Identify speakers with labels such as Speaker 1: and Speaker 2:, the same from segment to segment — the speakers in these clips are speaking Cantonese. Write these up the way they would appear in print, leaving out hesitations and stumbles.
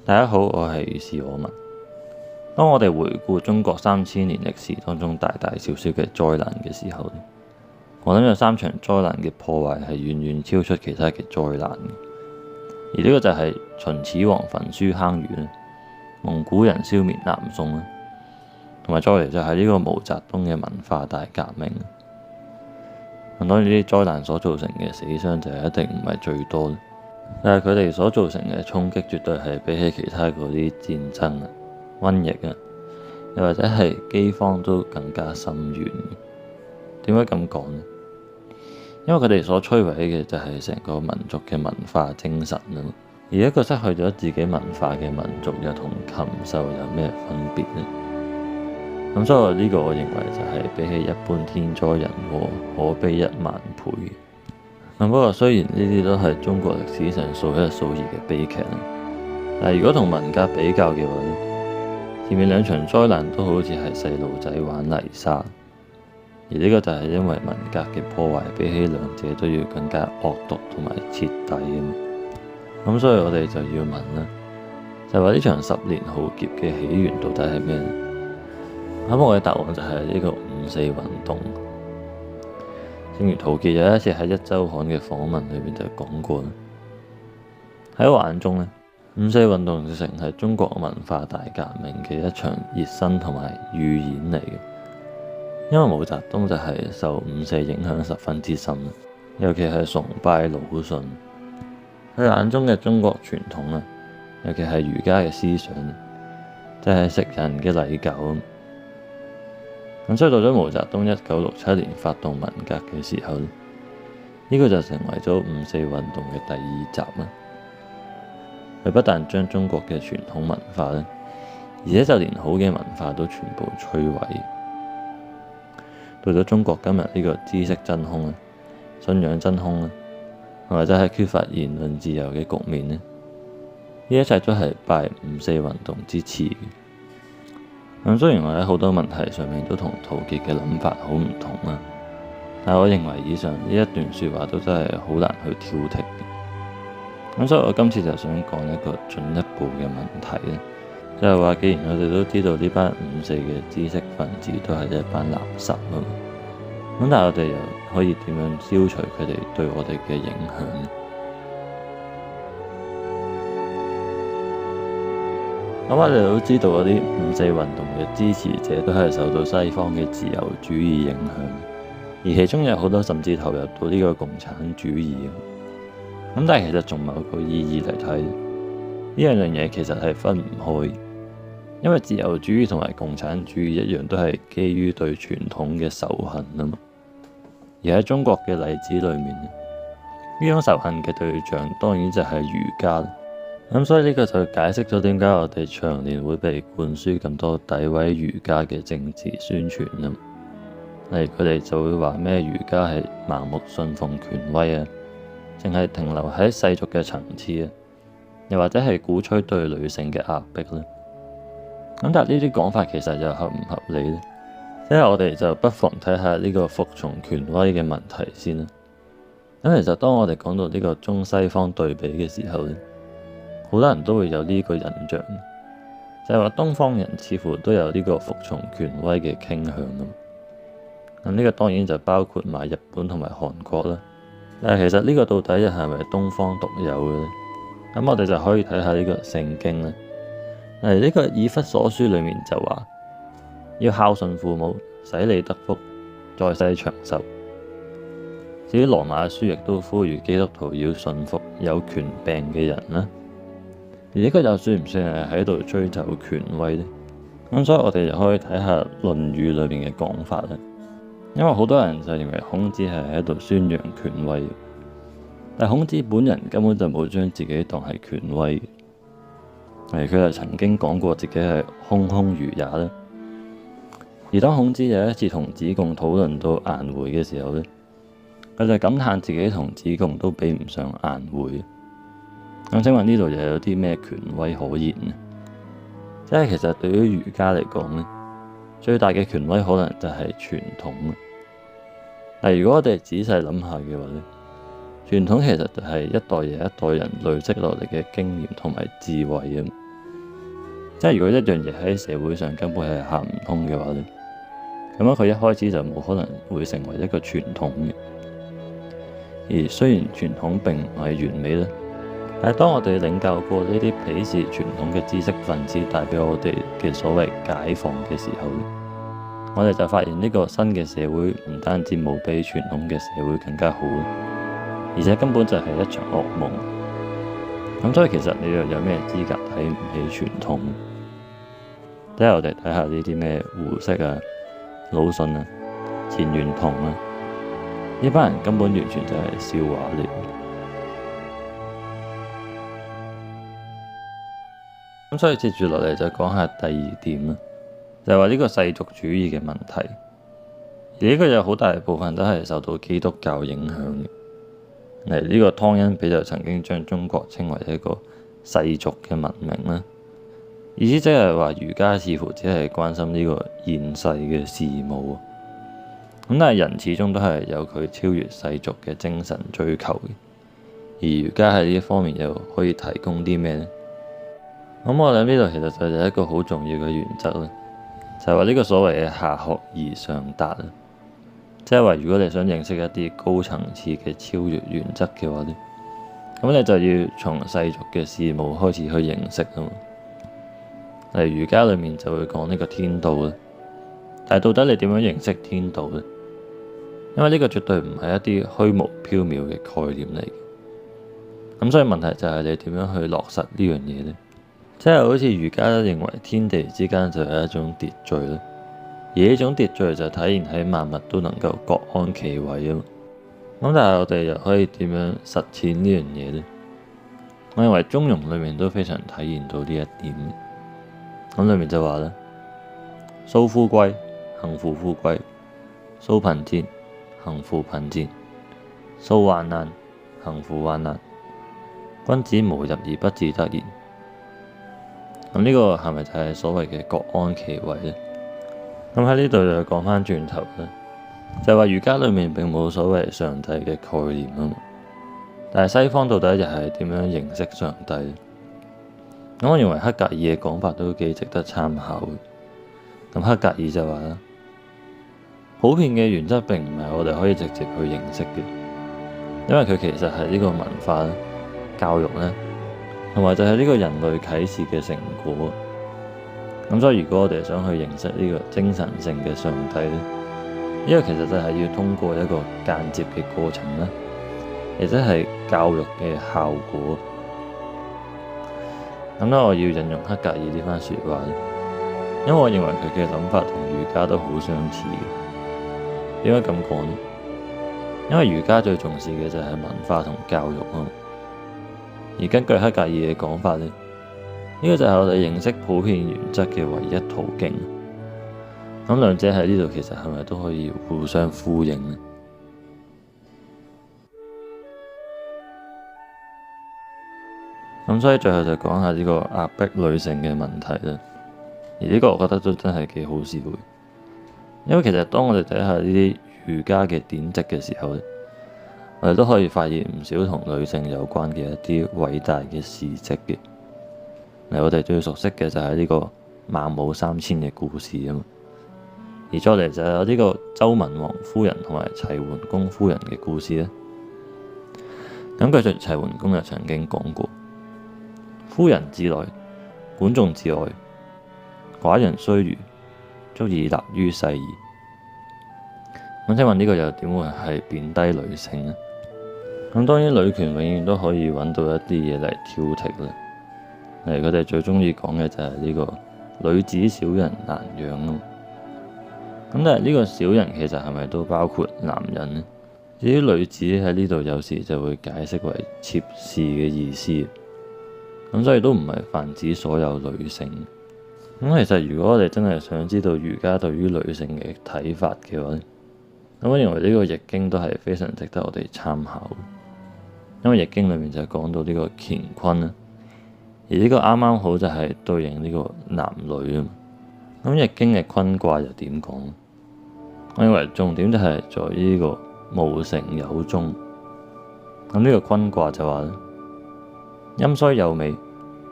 Speaker 1: 大家好，我係如是我聞。當我哋回顧中國3000年歷史當中大大小小嘅災難嘅時候，我諗有3場災難嘅破壞係遠遠超出其他嘅災難嘅。而呢個就係秦始皇焚書坑儒，蒙古人消滅南宋，同埋再嚟就係呢個毛澤東嘅文化大革命。咁當然呢啲災難所造成嘅死傷就一定唔係最多，但係佢哋所造成嘅衝擊絕對係比起其他嗰啲戰爭啊、瘟疫啊，又或者係饑荒都更加深遠。點解咁講呢？因為佢哋所摧毀嘅就係成個民族嘅文化精神啊，而一個失去咗自己文化嘅民族又同禽獸有咩分別呢？咁所以呢個我認為就係比起一般天災人禍可悲10000倍。不過雖然呢啲都係中國歷史上數一數二嘅悲劇，但係如果同文革比較嘅話，前面2場災難都好似係細路仔玩泥沙，而呢個就係因為文革嘅破壞比起2者都要更加惡毒同埋徹底啊。咁所以我哋就要問啦，就係話呢場10年浩劫嘅起源到底係咩呢？咁我嘅答案就係呢個5四運動。正如陶傑有一次喺一週刊嘅訪問裏面就講過，喺我眼中呢，5四運動直情係中國文化大革命嘅一場熱身同埋預演嚟嘅。因為毛澤東就係受5四影響十分之深，尤其係崇拜魯迅。佢眼中嘅中國傳統啊，尤其係儒家嘅思想，就係食人嘅禮教。咁所以到咗毛澤東1967年發動文革嘅時候，呢個就成為咗5四運動嘅第2集啦。佢不但將中國嘅傳統文化咧，而且就連好嘅文化都全部摧毀。到咗中國今日呢個知識真空、信仰真空，或者係缺乏言論自由嘅局面咧，呢一切都係拜5四運動之賜。咁雖然我喺好多問題上面都同陶傑嘅諗法好唔同啦，但係我認為以上呢一段説話都真係好難去挑剔嘅。咁所以我今次就想講一個進一步嘅問題咧，就係話既然我哋都知道呢班5四嘅知識分子都係一班垃圾啊，咁但係我哋又可以點樣消除佢哋對我哋嘅影響呢？咁我哋都知道嗰啲5四運動嘅支持者都係受到西方嘅自由主義影響，而其中有好多甚至投入到呢個共產主義。咁但係其實從某個意義嚟睇，呢兩樣嘢其實係分唔開，因為自由主義同埋共產主義一樣都係基於對傳統嘅仇恨啊嘛。而喺中國嘅例子裏面，呢種仇恨嘅對象當然就係儒家。咁所以呢個就解釋咗點解我哋長年會被灌輸咁多詆毀儒家嘅政治宣傳啊。例如佢哋就會話咩儒家係盲目信奉權威啊，淨係停留喺世俗嘅層次啊，又或者係鼓吹對女性嘅壓迫咧。咁但係呢啲講法其實又合唔合理呢？即係我哋就不妨睇下呢個服從權威嘅問題先啦。咁其實當我哋講到呢個中西方對比嘅時候咧，好多人都會有呢個印象，就係話東方人似乎都有呢個服從權威嘅傾向咁。咁呢個當然就包括埋日本同埋韓國啦。但係其實呢個到底又係咪東方獨有嘅呢？咁我哋就可以睇下呢個聖經啦。呢個以弗所書裏面就話要孝順父母，使你得福，在世長壽。至於羅馬書亦都呼籲基督徒要順服有權柄嘅人啦。而呢個又算唔算係喺度追求權威呢？咁所以我哋就可以睇下《論語》裏面嘅講法啦。因為好多人就認為孔子係喺度宣揚權威，但孔子本人根本就冇將自己當係權威。佢就曾經講過自己係空空如也啦。而當孔子有一次同子貢討論到顏回嘅時候咧，佢就感嘆自己同子貢都比唔上顏回。咁請問呢度又有啲咩權威可言呢？即係其實對於儒家嚟講咧，最大嘅權威可能就係傳統。但如果我哋仔細諗下嘅話咧，傳統其實就係一代又一代人累積落嚟嘅經驗同埋智慧啊。即係如果一樣嘢喺社會上根本係行唔通嘅話咧，咁樣佢一開始就冇可能會成為一個傳統嘅。而雖然傳統並唔係完美咧，但係當我哋領教過呢啲鄙視傳統嘅知識分子帶俾我哋嘅所謂解放嘅時候咧，我哋就發現呢個新嘅社會唔單止冇比傳統嘅社會更加好，而且根本就係一場噩夢。咁所以其實你又有咩資格睇唔起傳統？睇下我哋睇下呢啲咩胡適啊、魯迅啊、錢玄同啊，呢班人根本完全就係笑話嚟。咁所以接住落嚟就講下第二點啦，就係話呢個世俗主義嘅問題，而呢個有好大部分都係受到基督教影響嘅。嚟呢個湯因比就曾經將中國稱為一個世俗嘅文明啦，意思即係話儒家似乎只係關心呢個現世嘅事務，咁但係人始終都係有佢超越世俗嘅精神追求嘅，而儒家喺呢一方面又可以提供啲咩呢？咁我諗呢度其實就係一個好重要嘅原則啦，就係話呢個所謂嘅下學而上達啊，即係話如果你想認識一啲高層次嘅超越原則嘅話咧，咁你就要從世俗嘅事務開始去認識啊嘛。例如儒家裏面就會講呢個天道啦，但係到底你點樣認識天道呢？因為呢個絕對唔係一啲虛無縹緲嘅概念嚟嘅，咁所以問題就係你點樣去落實呢樣嘢呢？即係好似儒家認為天地之間就係一種秩序啦，而呢種秩序就體現喺萬物都能夠各安其位啊嘛。咁但係我哋又可以點樣實踐呢樣嘢呢？我認為中庸裏面都非常體現到呢一點。咁裏面就話啦：蘇富貴，行乎富貴；蘇貧賤，行乎貧賤；蘇患難，行乎患難。君子無入而不自得焉。咁呢個係咪就係所謂嘅各安其位呢？咁喺呢度就講翻轉頭啦，就係話儒家裏面並冇所謂上帝嘅概念啊嘛。但係西方到底又係點樣認識上帝？咁我認為黑格爾嘅講法都幾值得參考嘅。咁黑格爾就話啦，普遍嘅原則並唔係我哋可以直接去認識嘅，因為佢其實係呢個文化啦、教育咧，同埋就係呢個人類啟示嘅成果。咁所以如果我哋想去認識呢個精神性嘅上帝咧，呢個其實就係要通過一個間接嘅過程啦，亦即係教育嘅效果。咁咧，我要引用黑格爾呢番説話，因為我認為佢嘅諗法同儒家都好相似嘅。點解咁講呢？因為儒家最重視嘅就係文化同教育啊。而根據黑格爾嘅講法咧，呢個就係我哋認識普遍原則嘅唯一途徑。咁兩者喺呢度其實係咪都可以互相呼應呢？咁所以最後就講下呢個壓迫女性嘅問題啦。而呢個我覺得都真係幾好笑嘅，因為其實當我哋睇下呢啲儒家嘅典籍嘅時候咧，我哋都可以發現唔少同女性有關嘅一啲偉大嘅事蹟嘅。嚟，我哋最熟悉嘅就係呢個孟母三遷嘅故事啊嘛。而再嚟就有呢個周文王夫人同埋齊桓公夫人嘅故事咧。咁據說齊桓公就曾經講過：夫人自來，管仲自外，寡人須臾，足以立於世矣。咁請問呢個又點會係貶低女性呢？咁當然女權永遠都可以揾到一啲嘢嚟挑剔啦。佢哋最中意講嘅就係呢個女子小人難養啊。咁但係呢個小人其實係咪都包括男人呢？至於女子喺呢度有時就會解釋為妾侍嘅意思。咁所以都唔係泛指所有女性。咁其實如果我哋真係想知道儒家對於女性嘅睇法嘅話，咁我認為呢個易經都係非常值得我哋參考。因為易經裏面就講到呢個乾坤啦，而呢個啱啱好就係對應呢個男女啊嘛。咁易經嘅坤卦又點講？我認為重點就係在於呢個無成有終。咁呢個坤卦就話咧：陰雖有美，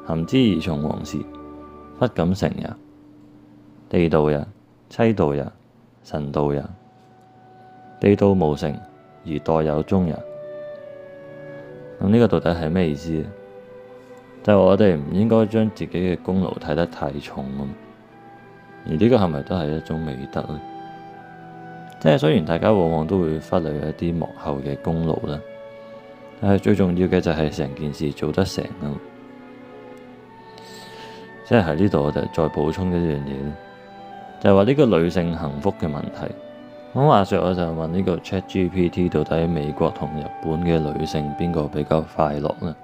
Speaker 1: 含之以從王事，不敢成也，地道也，妻道也，臣道也。地道無成而代有終也。咁呢個到底係咩意思咧？就係我哋唔應該將自己嘅功勞睇得太重咁，而呢個係咪都係一種美德咧？即係雖然大家往往都會忽略一啲幕後嘅功勞啦，但係最重要嘅就係成件事做得成啊！即係喺呢度我哋再補充一樣嘢咧，就係話呢個女性幸福嘅問題。咁話說我就問呢個 ChatGPT 到底美國同日本嘅女性邊個比較快樂呢？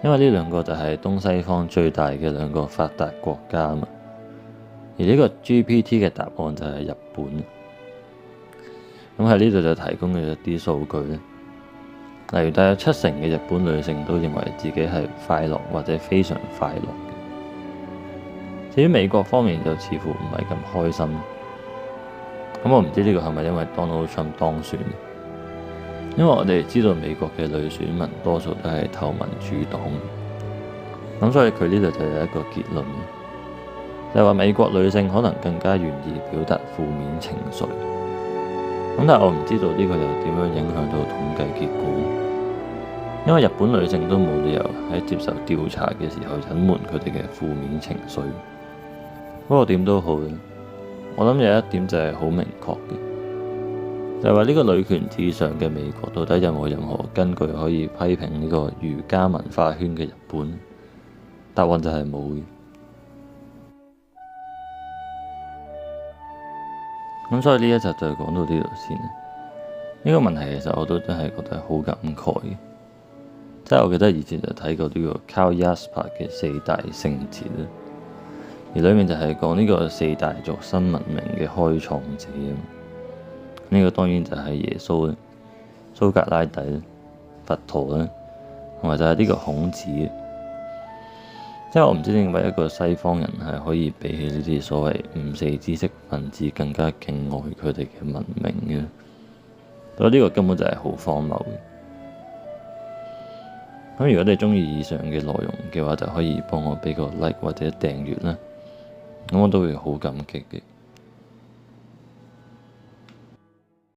Speaker 1: 因為呢兩個就係東西方最大嘅兩個發達國家嘛。而呢個 GPT 嘅答案就係日本。咁喺呢度就提供嘅一啲數據咧，例如大約70%嘅日本女性都認為自己係快樂或者非常快樂嘅。至於美國方面就似乎唔係咁開心。咁我唔知呢個係咪因為 Donald Trump 當選？因為我哋知道美國嘅女選民多數都係投民主黨，咁所以佢呢度就有一個結論，就係話美國女性可能更加願意表達負面情緒。咁但係我唔知道呢個又點樣影響到統計結果，因為日本女性都冇理由喺接受調查嘅時候隱瞞佢哋嘅負面情緒。不過點都好嘅。我諗有一點就係好明確嘅，就係話呢個女權至上嘅美國到底有冇任何根據可以批評呢個儒家文化圈嘅日本？答案就係冇嘅。咁所以呢一集就講到呢度先。呢個問題其實我都真係覺得好感慨嘅，即係我記得以前就睇過呢個 Karl Jasper 嘅四大聖節啦。而裡面就係講呢個四大族新文明嘅開創者，呢個當然就係耶穌啦、蘇格拉底、佛陀啦，同埋就係呢個孔子。即係我唔知點解一個西方人係可以比起呢啲所謂五四知識分子更加敬愛佢哋嘅文明嘅，所以呢個根本就係好荒謬嘅。咁如果你鍾意以上嘅內容嘅話，就可以幫我俾個 like 或者訂閱啦。咁我都會好感激嘅。